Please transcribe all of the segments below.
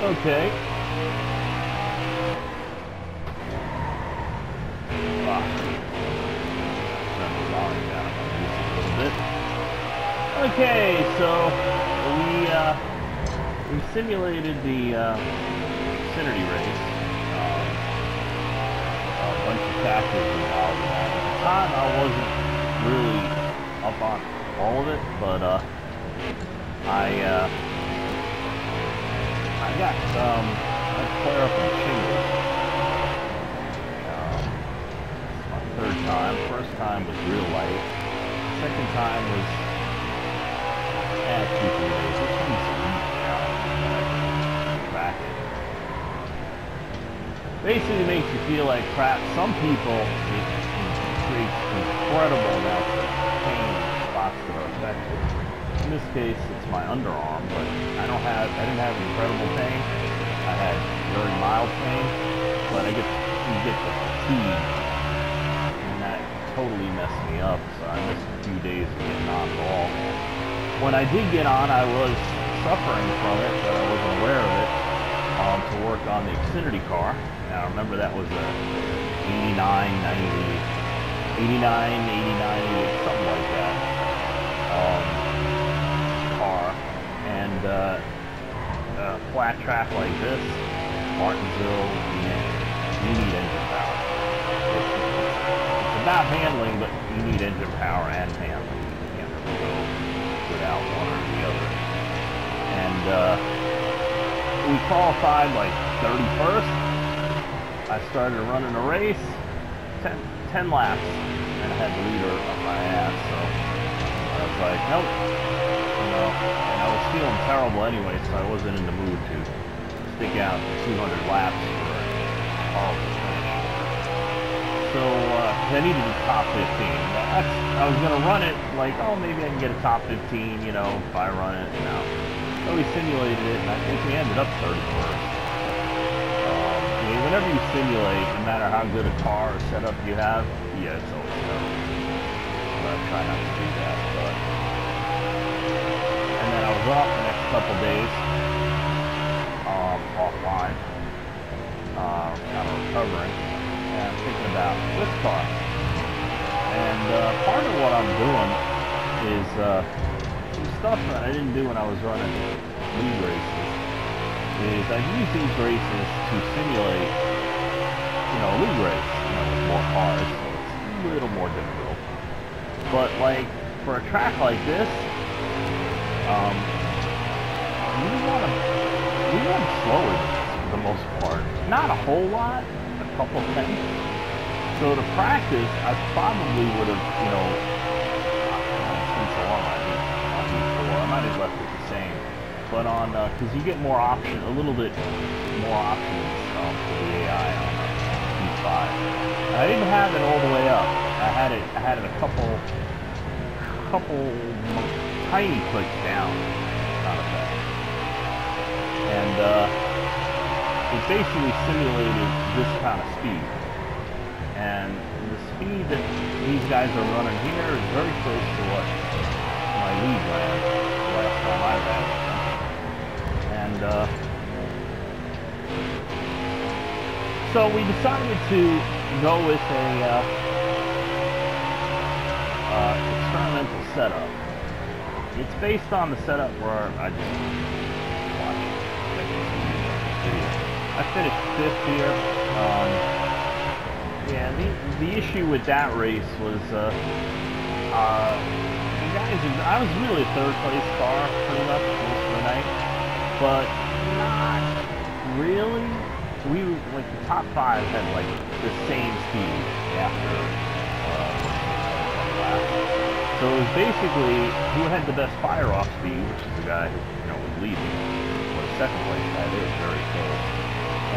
Okay. Turn the volume down on the music a little bit. Okay, so we simulated the Xfinity race. A bunch of factors involved in that. At the time, I wasn't really up on all of it, but I got flare up in shingles. It's my third time. First time was real light. Second time was 2-3 days. This one's a week now. Track it. Basically makes you feel like crap. Some people, it creates incredible amounts of pain in spots that are affected. In this case, it's my underarm, but I didn't have incredible pain. I had very mild pain, but you get the fatigue, and that totally messed me up. So I missed a few days of getting on at all. When I did get on, I was suffering from it, but I wasn't aware of it. To work on the Xfinity car. Now remember that was a 89, 88, something like that. Car, and flat track like this, Martinsville, you need engine power. It's about handling, but you need engine power and handling. You can't really go without one or the other. And we qualified like 31st. I started running a race, 10 laps, and I had the leader up my ass, so I was like, nope. And I was feeling terrible anyway, so I wasn't in the mood to stick out 200 laps for a horrible finish. So I needed a top 15. I was going to run it like, oh, maybe I can get a top 15, if I run it, So we simulated it, and I think we ended up 31st. Whenever you simulate, no matter how good a car or setup you have, yeah, it's always terrible. But I try not to do that, but... And then I was off the next couple days, offline, kind of recovering, and I'm thinking about this car. And part of what I'm doing is some stuff that I didn't do when I was running league races. I've used these races to simulate, a league race, with more cars, so it's a little more difficult. But like, for a track like this, we want to slow it for the most part. Not a whole lot, a couple things. So to practice, I probably would have, since I might have left it the same. But on, because you get more options, a little bit more options for the AI on E5. I didn't have it all the way up. I had it a couple tiny clicks down, not a bad. And it basically simulated this kind of speed. And the speed that these guys are running here is very close to what my lead ran the last time I ran it. And so we decided to go with a experimental setup. It's based on the setup where I just watched video. I finished 5th here. Yeah, the issue with that race was the guys. I was really a 3rd place car pretty much most of the night. But not really. We were like the top 5 had like the same speed after so it was basically who had the best fire off speed, which is the guy who was leading, or the 2nd place guy. They were very close,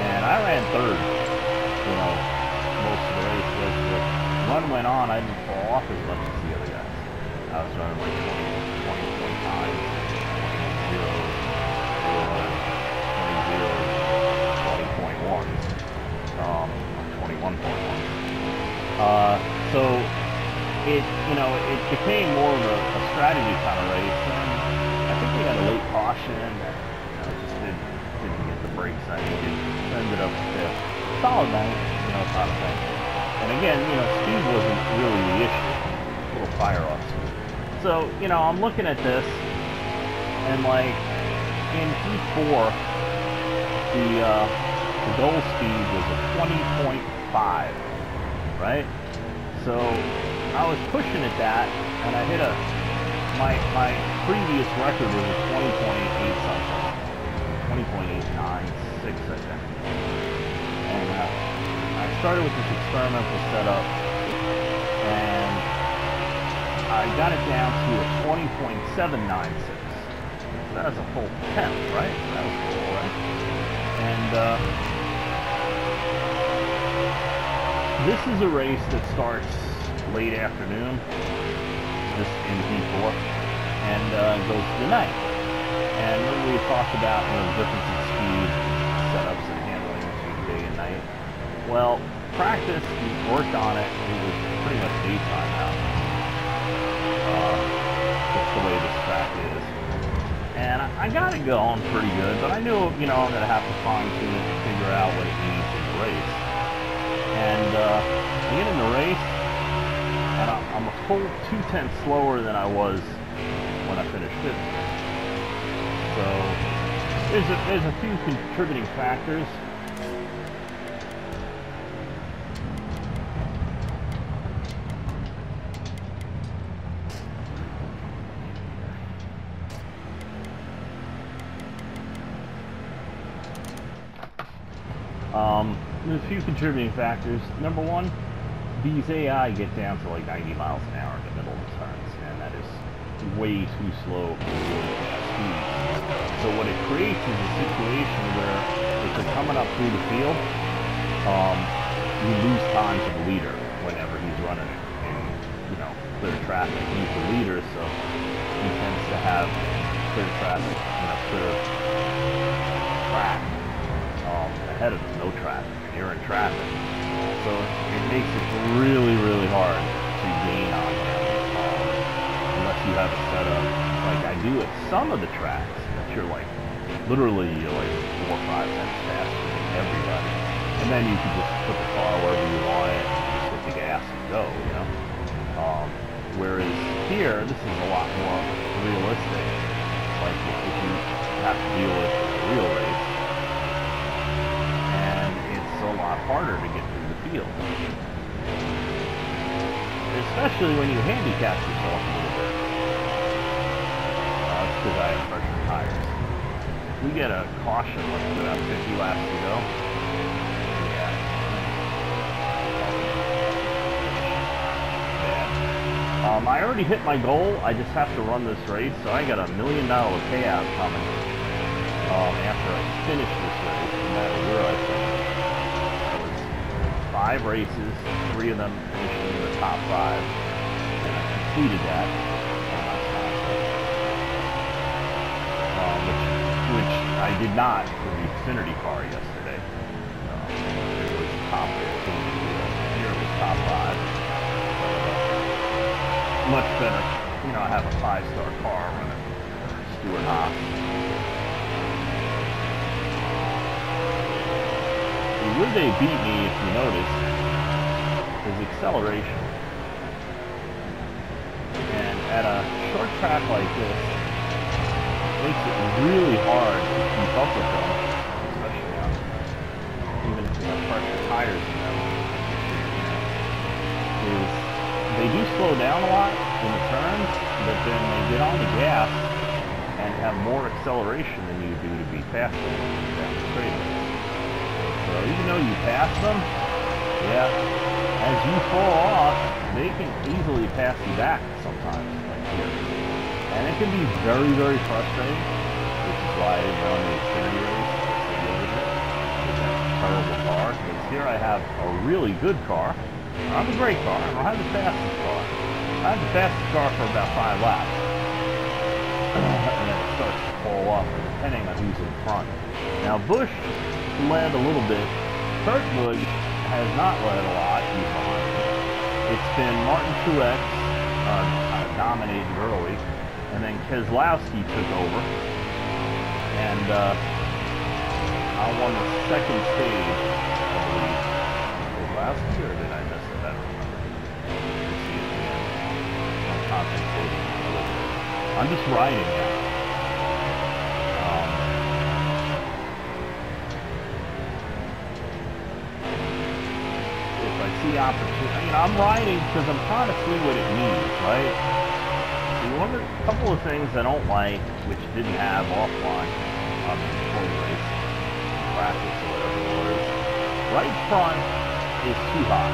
and I ran 3rd. Most of the race. As the run went on, I didn't fall off as much as the other guys. I was running like 20.1. So it became more of a strategy kind of race, and I think we had a late caution that just didn't get the brakes I needed. Ended up fifth. Solid night, you know, kind of thing. And again, you know, speed wasn't really the issue. A little fire off speed. So, you know, I'm looking at this, and like in P4, the goal speed was a 20.5, right? So I was pushing at that, and I hit my previous record was a 20.8 something, 20.896 I think. And I started with this experimental setup, and I got it down to a 20.796. So that was a full 10th, right? That was cool, right? And this is a race that starts late afternoon, just in P4, and goes to the night. And when we talked about, you know, the difference in speed, setups, and handling between day and night, well, practice, we worked on it. It was pretty much daytime out. Just the way this track is. And I got it going pretty good, but I knew, you know, I'm going to have to fine-tune it to figure out what it needs in the race. And I get in the race, and I'm a full 2/10 slower than I was when I finished 5th. So there's a few contributing factors. There's a few contributing factors. Number one, these AI get down to like 90 miles an hour in the middle of the turns, and that is way too slow for really fast speeds. So what it creates is a situation where if you're coming up through the field, you lose time to the leader whenever he's running in, you know, clear traffic. He's the leader, so he tends to have clear traffic, you know, clear track ahead of him, no traffic. You're in traffic, so it makes it really, really hard to gain on him unless you have a setup like I do at some of the tracks that you're like literally you're like 4 or 5 times faster than everybody, and then you can just put the car wherever you want it and just hit the gas and go, you know. Whereas here, this is a lot more realistic. Like if you have to deal with a real race. A lot harder to get through the field, especially when you handicap yourself a little bit. That's because I have pressure tires. We get a caution, like about 50 laps to go. Yeah. Bad. I already hit my goal. I just have to run this race, so I got $1 million payout coming after I finish this race, no matter where I finish. 5 races, 3 of them finishing in the top 5, and I completed that which I did not for the Xfinity car yesterday. It was top 15, here it was top 5. Much better, you know, I have a 5-star car running Stewart Haas. Where they beat me, if you notice, is acceleration. And at a short track like this, it makes it really hard to keep up with them, especially on, even if you have pressure tires in them. You know, they do slow down a lot in the turns, but then they get on the gas and have more acceleration than you do to be faster down the straightaway. So even though you pass them, yeah, as you fall off, they can easily pass you back sometimes, like here. And it can be very, very frustrating, which is why I didn't run the Xfinity race with that terrible car. Because here I have a really good car. I have a great car. I don't have the fastest car. I have the fastest car for about 5 laps. And then it starts to fall off, depending on who's in front. Now Busch led a little bit. Kurt Busch has not led a lot. He's behind me. It's been Martin Truex dominated early, and then Keselowski took over. And I won the second stage, I believe. Was it last year or did I miss it? I don't remember. Let's see at the end. I'm concentrating on the livery. I'm just riding now. If I see opportunity, you know, I'm riding because I'm trying to see what it needs, right? A couple of things I don't like, which didn't have offline, before the race, practice or whatever it was. Right front is too high.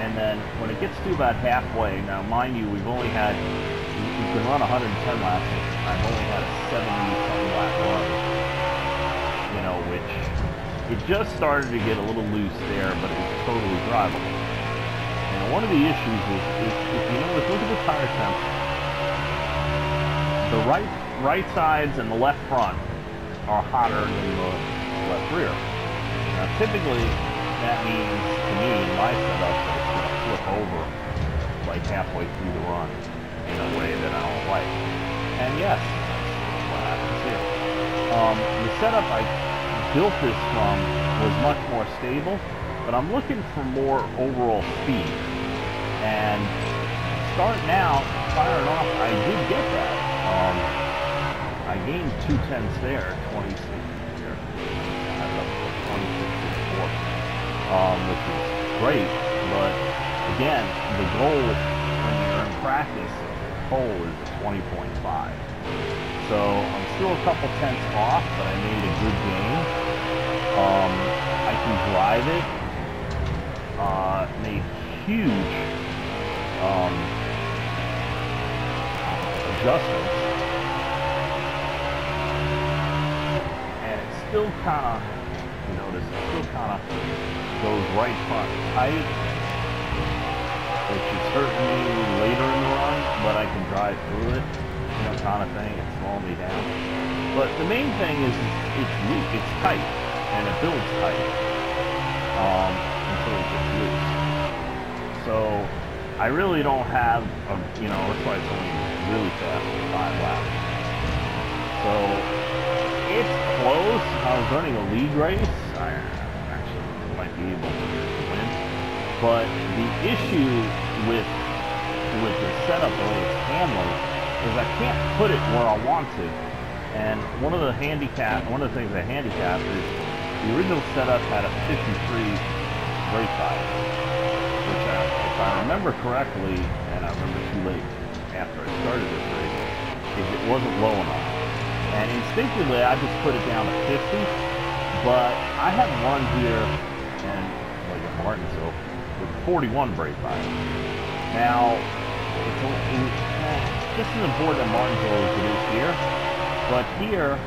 And then when it gets to about halfway, now mind you, we've only had, you can run 110 laps, I've only had a 70-something lap run, you know, which, it just started to get a little loose there, but it was totally drivable. And one of the issues is if you notice, look at the tire temps. The right sides and the left front are hotter than the left rear. Now typically that means to me in my setup that it's going to flip over like halfway through the run in a way that I don't like. And yes, that's what happens here. The setup I built this from was much more stable, but I'm looking for more overall speed. And starting out, firing off, I did get that. I gained 2/10 there, 26 here. I had it up to 26.4, which is great. But again, the goal when you're in practice, the goal is a 20.5. So I'm still a couple tenths off, but I made a good gain. I can drive it. Made huge adjustments, and it still kind of, you notice, it still kind of goes right front tight, which is hurting me later in the run, but I can drive through it, you know, kind of thing. It's slowing me down. But the main thing is it's loose, it's tight, and it builds tight until it gets loose. So I really don't have, you know, that's why it's only really fast for 5 laps. So it's close. I was running a league race. I actually might be able to win. But the issue with the setup, the way it's handling, is I can't put it where I want to. And one of the things I handicap is the original setup had a 53 brake bias, which if I remember correctly, and I remember too late after I started this race, is it wasn't low enough. And instinctively, I just put it down to 50, but I have run here, and like at Martinsville, with 41 brake bias. Now, it's just as important at Martinsville as it is here, but here,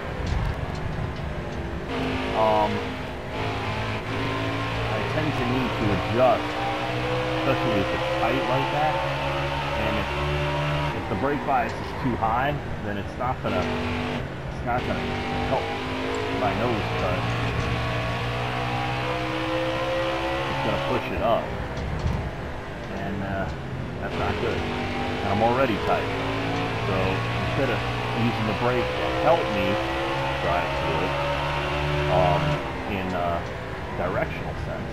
I tend to need to adjust, especially if it's tight like that, and if the brake bias is too high, then it's not gonna help my nose cut. It's gonna push it up, and that's not good. And I'm already tight, so instead of using the brake to help me drive through it in a directional sense,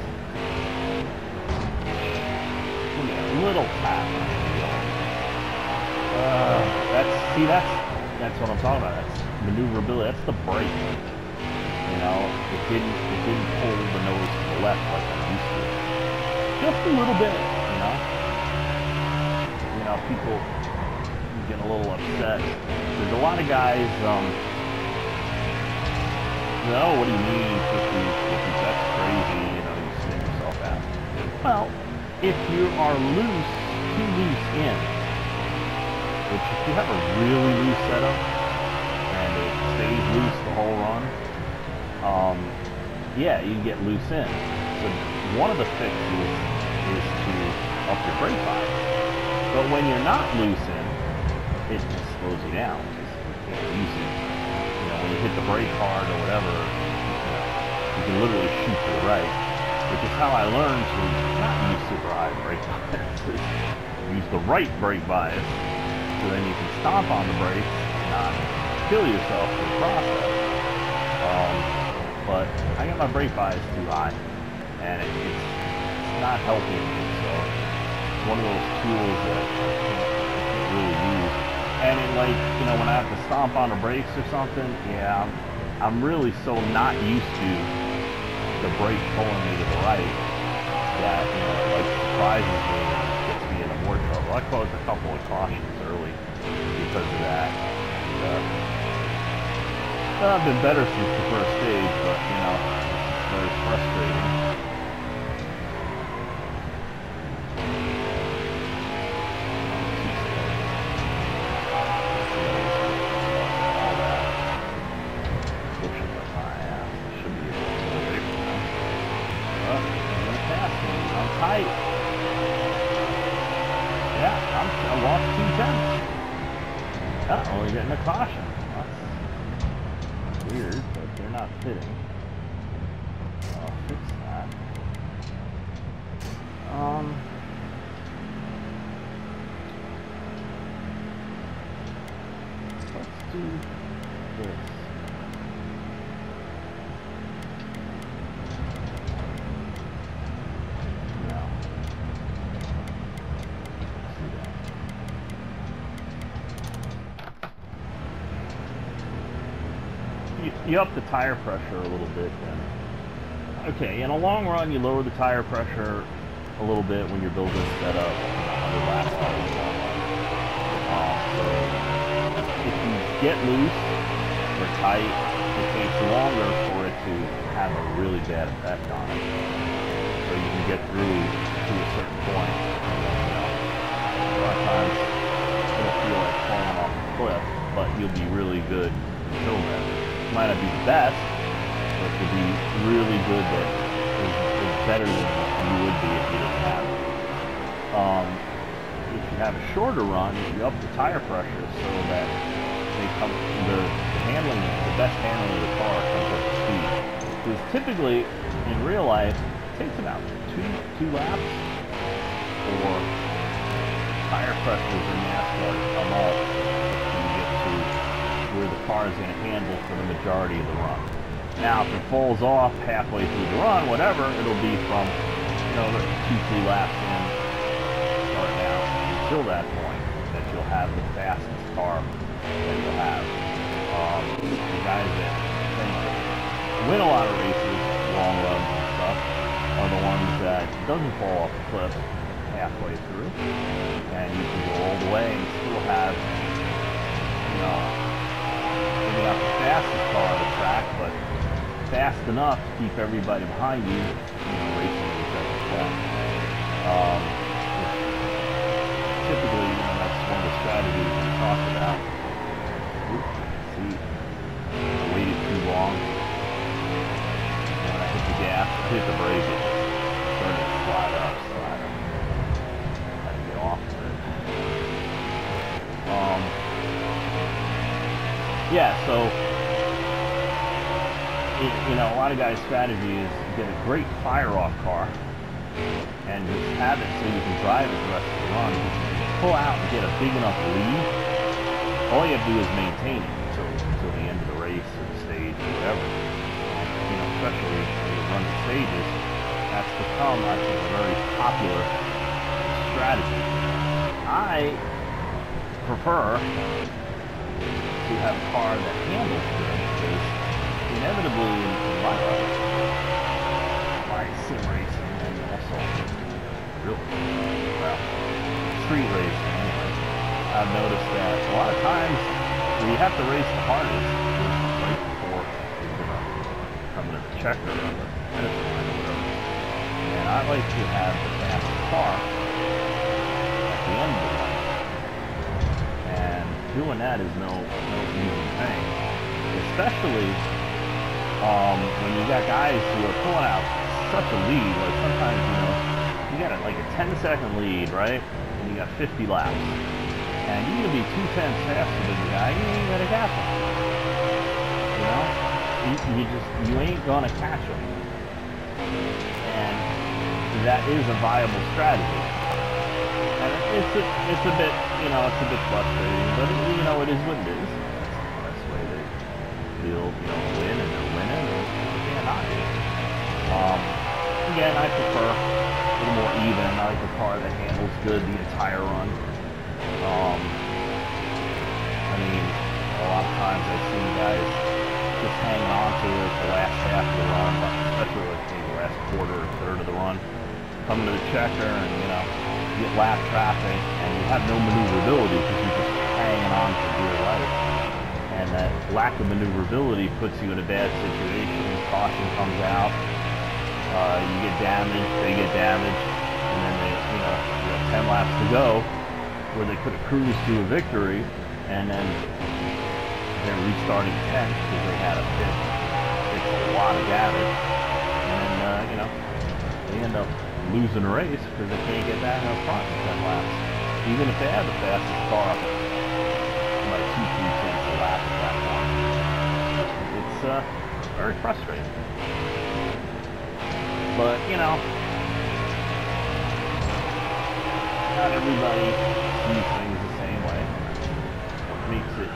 give me a little tap on the wheel. That's what I'm talking about. That's maneuverability. That's the brake. You know, it didn't pull the nose to the left like I'm used to. Just a little bit, you know. You know, people get a little upset. There's a lot of guys, no, what do you mean 50, that's crazy, you know, you spin yourself out. Well, if you are loose, too loose in, which if you have a really loose setup, and it stays loose the whole run, yeah, you get loose in. So one of the fixes is to up your brake bias. But when you're not loose in, it just slows you down. You can't use it. You know, when you hit the brake hard or whatever, you can literally shoot to the right, which is how I learned to not use super high brake bias. Use the right brake bias, so then you can stomp on the brakes and not kill yourself in the process. but I got my brake bias too high, and it's not helping me. So it's one of those tools that I can't really use. And it, like, you know, when I have to stomp on the brakes or something, yeah, I'm really so not used to the brake pulling me to the right that, you know, it like surprises me and gets me into more trouble. I caused a couple of cautions early because of that. And, I've been better since the first stage, but, you know, it's very frustrating. Yeah, I lost 2 tenths. Only getting a caution. That's weird, but they're not fitting. I'll fix that. Let's do this. You up the tire pressure a little bit then. Okay, in a long run, you lower the tire pressure a little bit when you're building a setup 100 laps out of the long run. So if you get loose or tight, it takes longer for it to have a really bad effect on it. So you can get through to a certain point. You know, a lot of times it'll feel like falling off a cliff, but you'll be really good until then. Might not be the best, but to be really good that is better than you would be if you didn't have it. If you have a shorter run, you up the tire pressure so that they come the handling, the best handling of the car comes up to speed. Because typically in real life it takes about two laps for tire pressures in NASCAR to come up until you get to where the car is going to handle for the majority of the run. Now, if it falls off halfway through the run, whatever, it'll be from, you know, 2-3 laps in, starting out until that point, that you'll have the fastest car that you'll have. The guys that win a lot of races, long runs and stuff, are the ones that doesn't fall off the cliff halfway through, and you can go all the way and still have, you know, not the fastest car on the track, but fast enough to keep everybody behind you, racing each other's back. Typically, you know, that's one of the strategies we talk about. Oops, see, I waited too long. And when I hit the gas, I hit the brake, it started to slide up, so I had to get off of it. Yeah, so, you know, a lot of guys' strategy is get a great fire-off car and just have it so you can drive it the rest of the run. If you pull out and get a big enough lead, all you have to do is maintain it until the end of the race or the stage or whatever. And, you know, especially when you run the stages, that's become, I think, a very popular strategy. I prefer to have a car that handles good, because inevitably in my life, my sim racing and also street racing anyway, I've noticed that a lot of times when you have to race the hardest is right before you're gonna come to the checker or the finish line or whatever. And I like to have the fastest car at the end of the run. Doing that is no easy thing, especially when you got guys who are pulling out such a lead. Like sometimes, you know, you got like a 10-second lead, right? And you got 50 laps, and you're gonna be 2 tenths faster than the guy. You ain't gonna catch him. You know, you ain't gonna catch him, and that is a viable strategy. And it's a bit, you know, it's a bit frustrating, but you know, it is what it is. That's the best way to feel, you know, win, and they're winning, and you can't choppy. Again, I prefer a little more even. I like the car that handles good the entire run. I mean, a lot of times I've seen guys just hanging on to it the last half of the run, especially like maybe the last quarter or third of the run, coming to the checker and, you know, you get lap traffic and you have no maneuverability because you're just hanging on for dear life. And that lack of maneuverability puts you in a bad situation. Caution comes out, you get damaged, they get damaged, and then they, you have 10 laps to go where they could have cruised to a victory, and then they're restarting 10th because they had a lot of damage, and then, they end up losing a race because they can't get back up front in 10 laps. Even if they had the fastest car by 2-3 tenths a lap at that point. It's very frustrating. But, not everybody sees things the same way. What makes it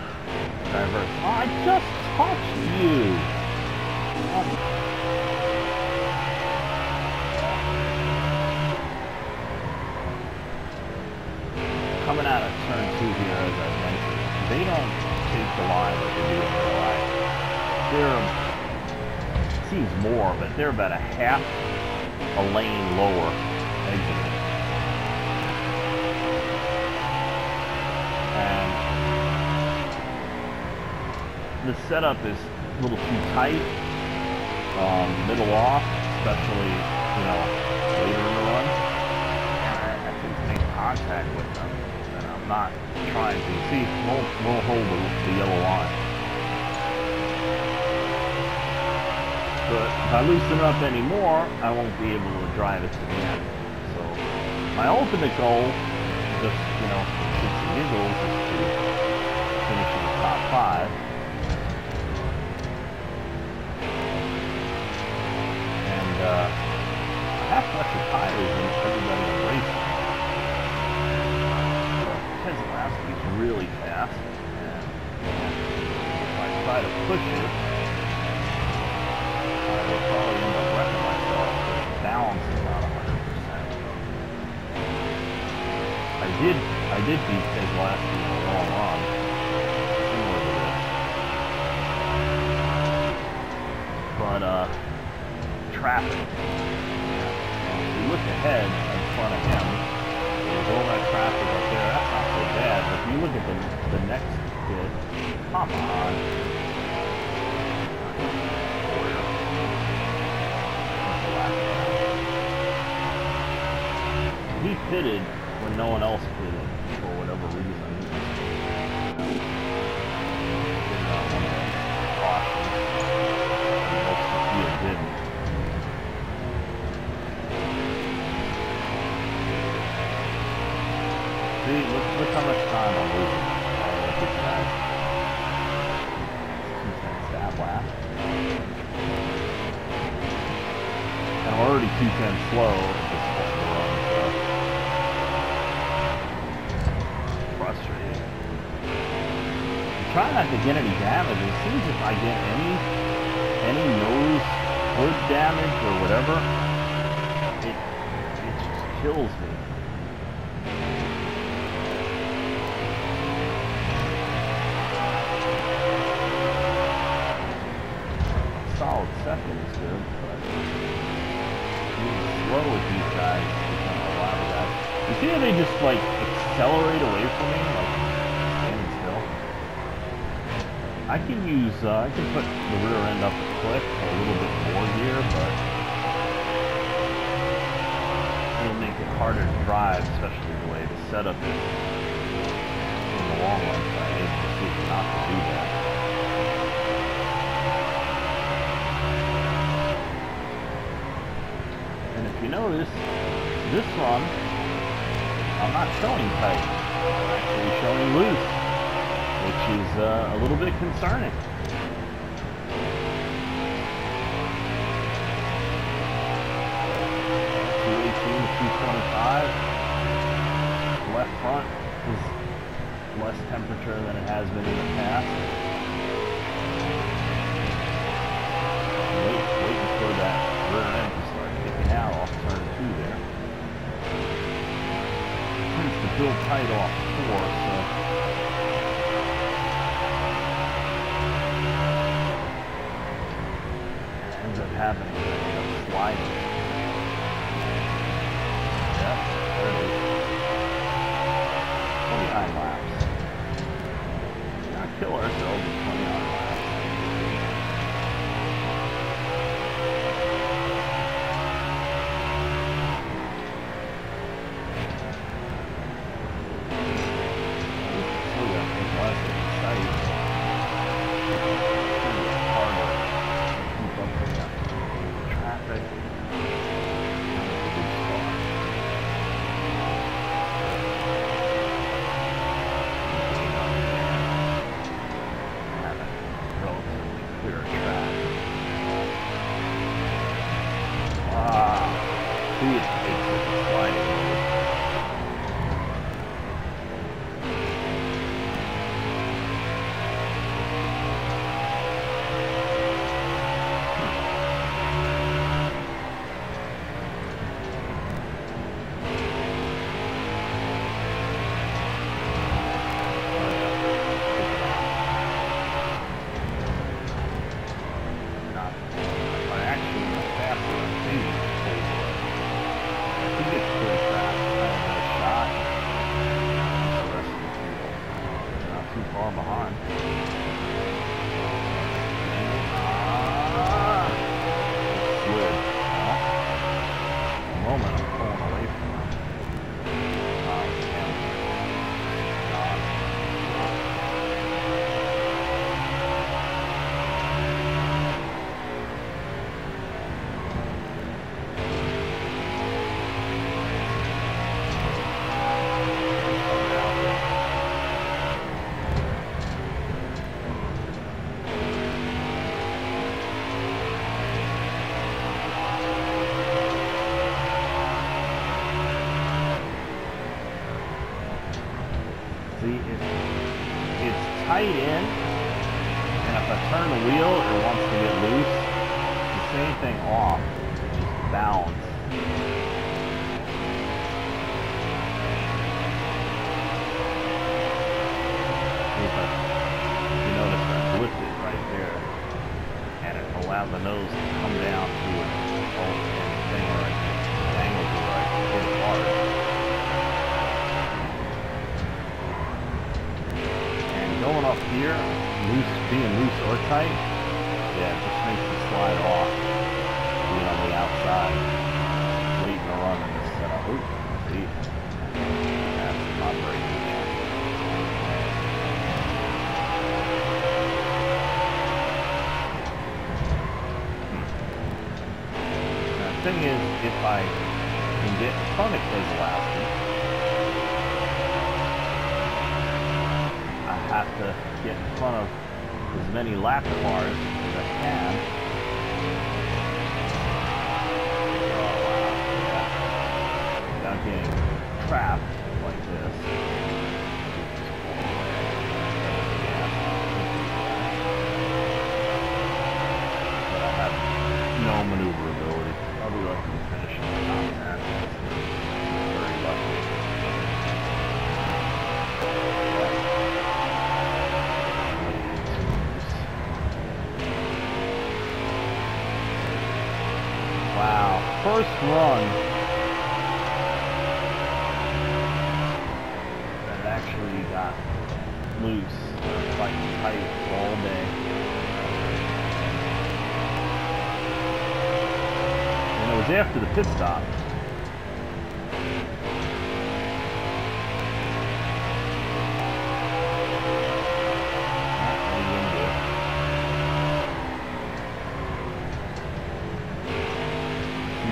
diverse? Oh, I just touched you! Coming out of turn 2 here, as I mentioned, they don't take the line like they do in real life. It seems more, but they're about a half a lane lower exiting. And the setup is a little too tight, middle off, especially, later in the run. And I think make contact with them, and I'm not trying to. See, won't hold the yellow line. But if I loosen it up anymore, I won't be able to drive it to the end. So my ultimate goal, just, shits and giggles, is to finish in the top 5. And I have fresher tires than everybody in racing. Keselowski is really fast, and if I try to push it, I will probably end up wrecking myself, because the balance is not 100%. I did beat Keselowski in a long run, similar to this. But, traffic. If you look ahead in front of him, there's all that traffic up there. That's not so bad, but if you look at the next kid, come on. He pitted when no one else pitted for whatever reason. One of those cautions. And most of the field didn't. See, look how much time I'm losing. Look at that. 2 tenths that lap. And I'm already 2 tenths slow at this point in the run, so frustrating. Try not to get any damage. It seems if I get any nose hood damage or whatever, it just kills me. Solid second is good, but being slow with these guys is a lot of guys. You see how they just accelerate away from me, standing still? I can put the rear end up a click a little bit more here, but it'll make it harder to drive, especially the way the setup is in the long run, so I hate to see not to do that. If you notice, this run, I'm not showing tight. I'm actually showing loose, which is a little bit concerning. 218 to 225. Left front is less temperature than it has been in the past. Wait happening is I end up sliding. Yep, there it is. 29 laps. Not kill ourselves with 29 laps. Tight in, and if I turn the wheel, it wants to get loose. The same thing off, it just bounds. If you notice, I lifted right there, and it allowed the nose to come down to it. Thing where it angles it right, hit it hard. Going up here, being loose or tight, yeah, it just makes it slide off, being on the outside, waiting to run in this setup. Oop, see, that's not breaking again. Now, the thing is, if I can get in front of Keselowski, I have to get in front of as many lap cars as I can. Oh wow, yeah. Without getting trapped like this. But I have no maneuverability. I'll be lucky to finish in the top 10. Very lucky. Wow, first run that actually got loose, fighting tight all day. And it was after the pit stop.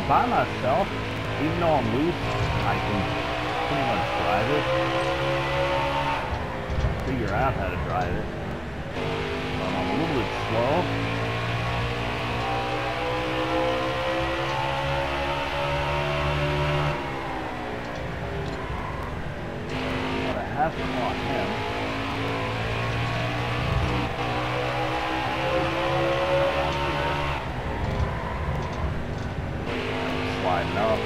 By myself, even though I'm loose, I can pretty much drive it. Figure out how to drive it. But I'm a little bit slow. But I have caught him. Sliding up.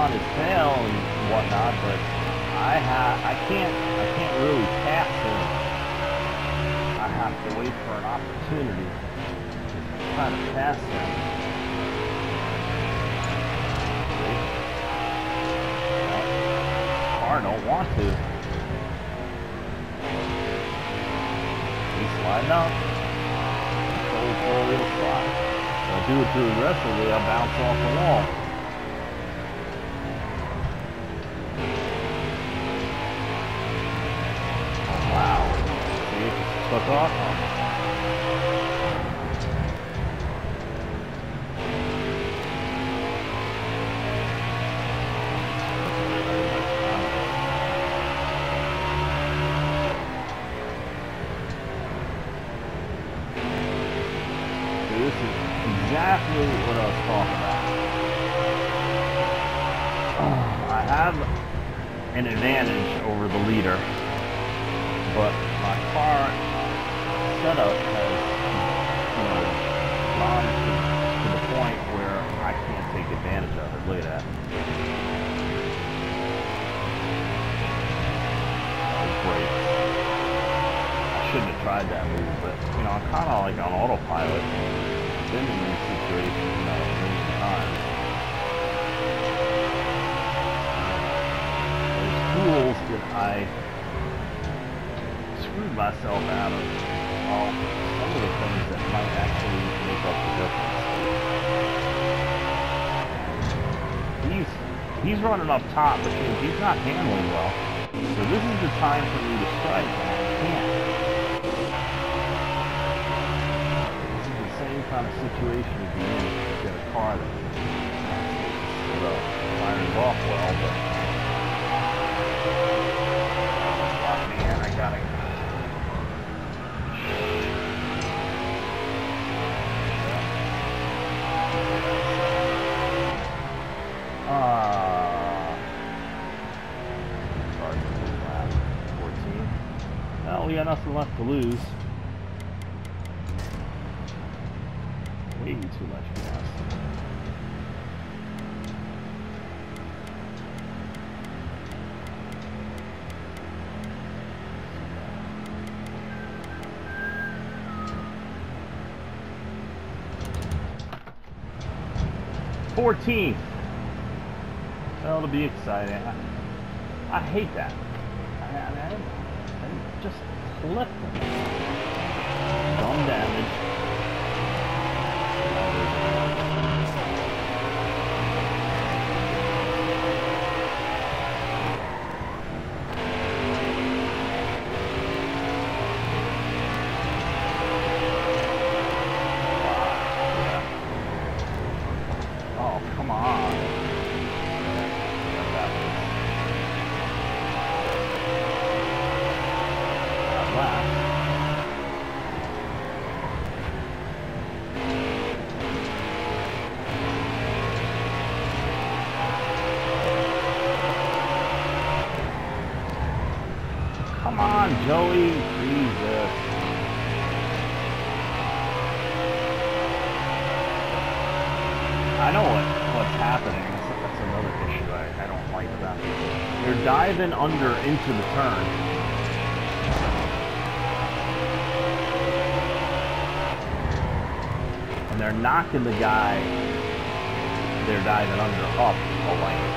on his tail and whatnot, but I can't really pass him. I have to wait for an opportunity to try to pass him. Car don't want to. He's sliding up. Control four-wheel slide. If I do it too aggressively, I'll bounce off the wall. Oh wow. See, it just took off on me. This is exactly what I was talking about. I have an advantage over the leader, but my car setup has, gone to the point where I can't take advantage of it. Look at that. Those brakes. I shouldn't have tried that move, but I'm kind of like on autopilot. Been in these situations, a million times. There's tools that I screwed myself out of. Well, some of the things that might actually make up the difference. He's running up top, but he's not handling well. So this is the time for me to strike, and I can't. Kind of situation to be in if you get a car that fires off well, but man, I gotta start the lap 14. Well, we got nothing left to lose. Way too much gas. $14. Well, it'll be exciting. I hate that. I just clipped them. Dumb damage. Come on, Joey. Jesus. I know what's happening. That's another issue I don't like about it. You're diving under into the turn. And they're knocking the guy they're diving under up a lane.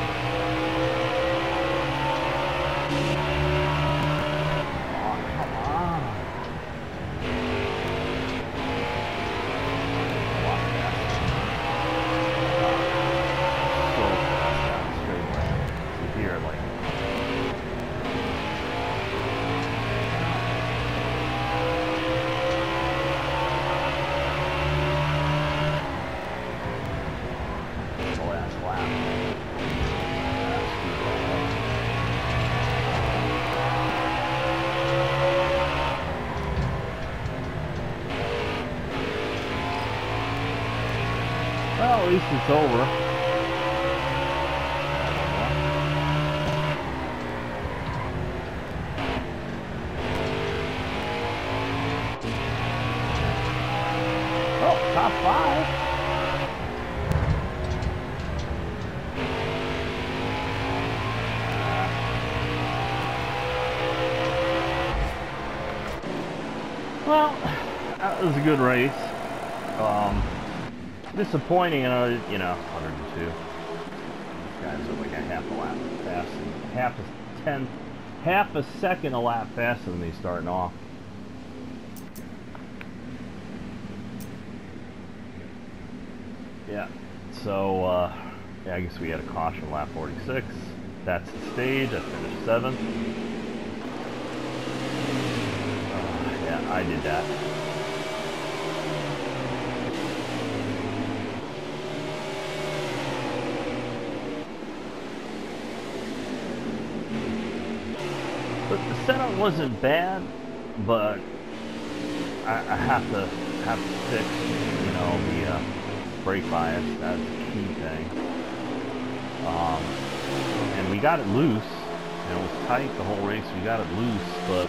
Well, at least it's over. Oh, top 5. Well, that was a good race. Disappointing, you know, 102. These guys are like a half a lap faster, half a second a lap faster than me starting off. Yeah. So, yeah, I guess we had a caution lap 46. That's the stage. I finished 7th. Yeah, I did that. But the setup wasn't bad, but I have to fix, you know, the brake bias. That's the key thing. And we got it loose. You know, it was tight the whole race. We got it loose, but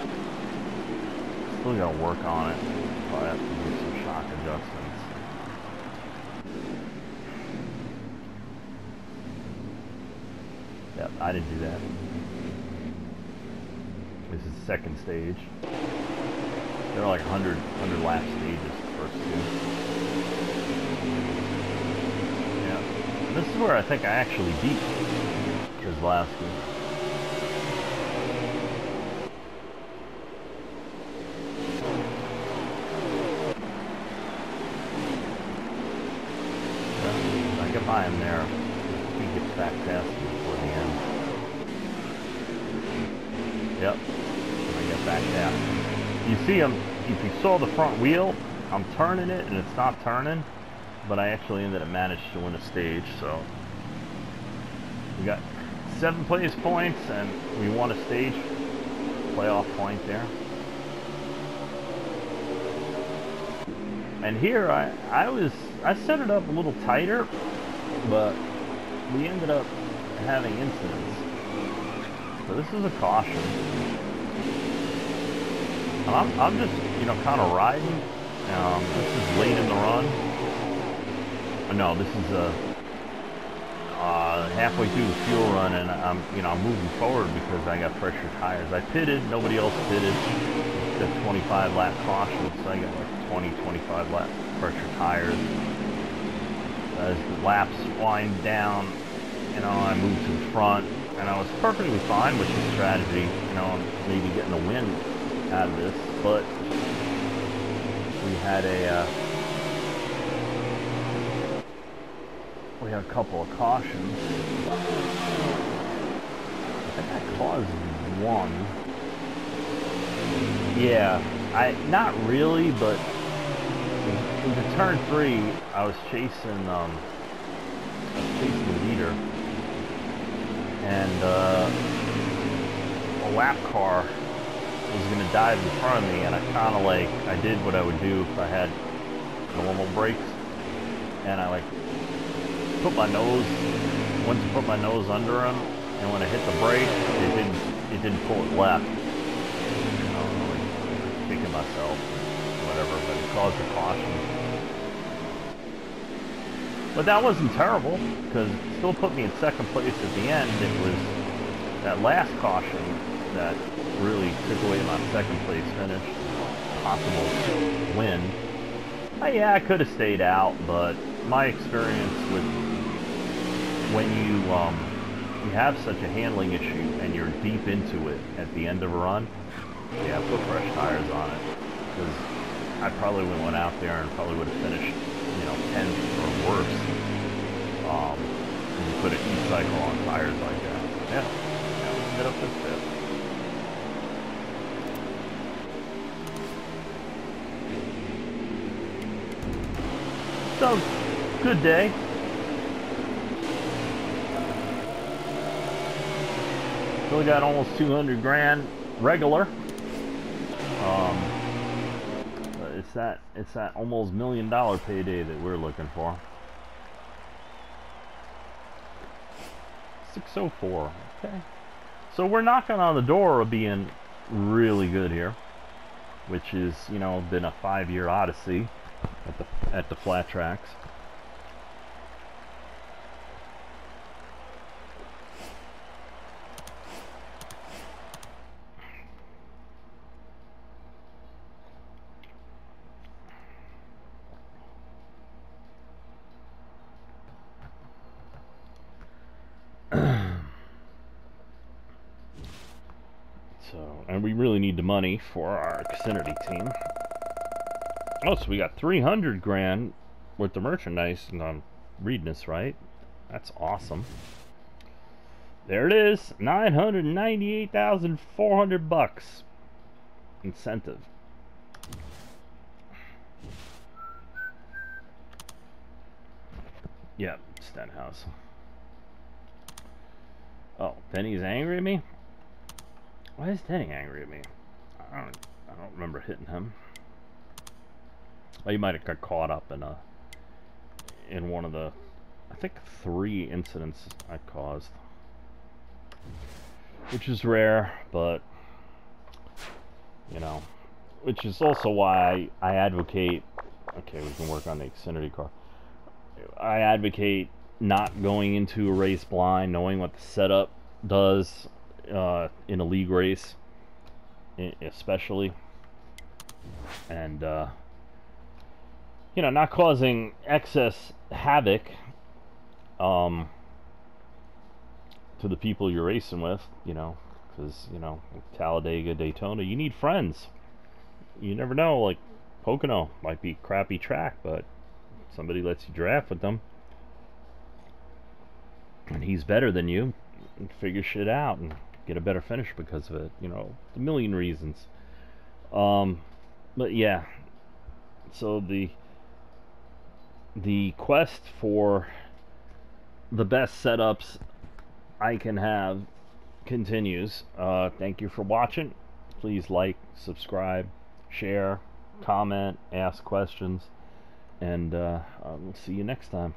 still got to work on it. So I have to do some shock adjustments. Yep, I didn't do that. This is the second stage. There are like 100 lap stages, the first two. Yeah. And this is where I think I actually beat Keselowski. Yeah, I get by him there. He gets back past me before the end. Yep. I get back down. You see him, if you saw the front wheel, I'm turning it and it's not turning, but I actually managed to win a stage, so we got 7 place points and we won a stage playoff point there. And here I set it up a little tighter, but we ended up having incidents. So this is a caution. And I'm just, you know, kind of riding. This is late in the run. No, this is halfway through the fuel run, and I'm moving forward because I got fresher tires. I pitted, nobody else pitted. The 25 lap caution, so I got like 20-25 lap fresher tires. As the laps wind down, you know, I moved to the front, and I was perfectly fine with the strategy, you know, maybe getting a win out of this, but we had a couple of cautions. I think I caused one. Yeah, not really, but into turn 3, I was chasing the leader, and a lap car was going to dive in front of me, and I kind of I did what I would do if I had normal brakes, and I went to put my nose under him, and when I hit the brake, it didn't pull it left. You know, kicking myself, whatever, but it caused a caution. But that wasn't terrible, because it still put me in second place at the end. It was that last caution that really took away my second place finish, possible win. Yeah, I could have stayed out, but my experience with when you have such a handling issue and you're deep into it at the end of a run, yeah, put fresh tires on it, because I probably would have went out there and probably would have finished, you know, 10th or worse. When you put an E-cycle on tires like that. Yeah, we ended up at 5th. So, good day. Still got almost 200 grand regular. It's that almost $1 million payday that we're looking for. 604. Okay. So we're knocking on the door of being really good here, which is, you know, been a 5-year odyssey at the flat tracks. So, and we really need the money for our Xfinity team. Oh, so we got 300 grand worth of merchandise, and I'm reading this right. That's awesome. There it is, 998,400 bucks incentive. Yep, Stenhouse. Oh, Denny's angry at me? Why is Denny angry at me? I don't remember hitting him. Oh, you might have got caught up in one of the, I think, 3 incidents I caused, which is rare, but you know, which is also why I advocate. Okay, we can work on the Xfinity car. I advocate not going into a race blind, knowing what the setup does in a league race, especially, and you know, not causing excess havoc to the people you're racing with, you know, because, you know, Talladega, Daytona, you need friends. You never know, like Pocono might be a crappy track, but somebody lets you draft with them, and he's better than you, and figure shit out and get a better finish because of it, you know, a million reasons. But yeah, so the quest for the best setups I can have continues. Thank you for watching. Please like, subscribe, share, comment, ask questions, and we'll see you next time.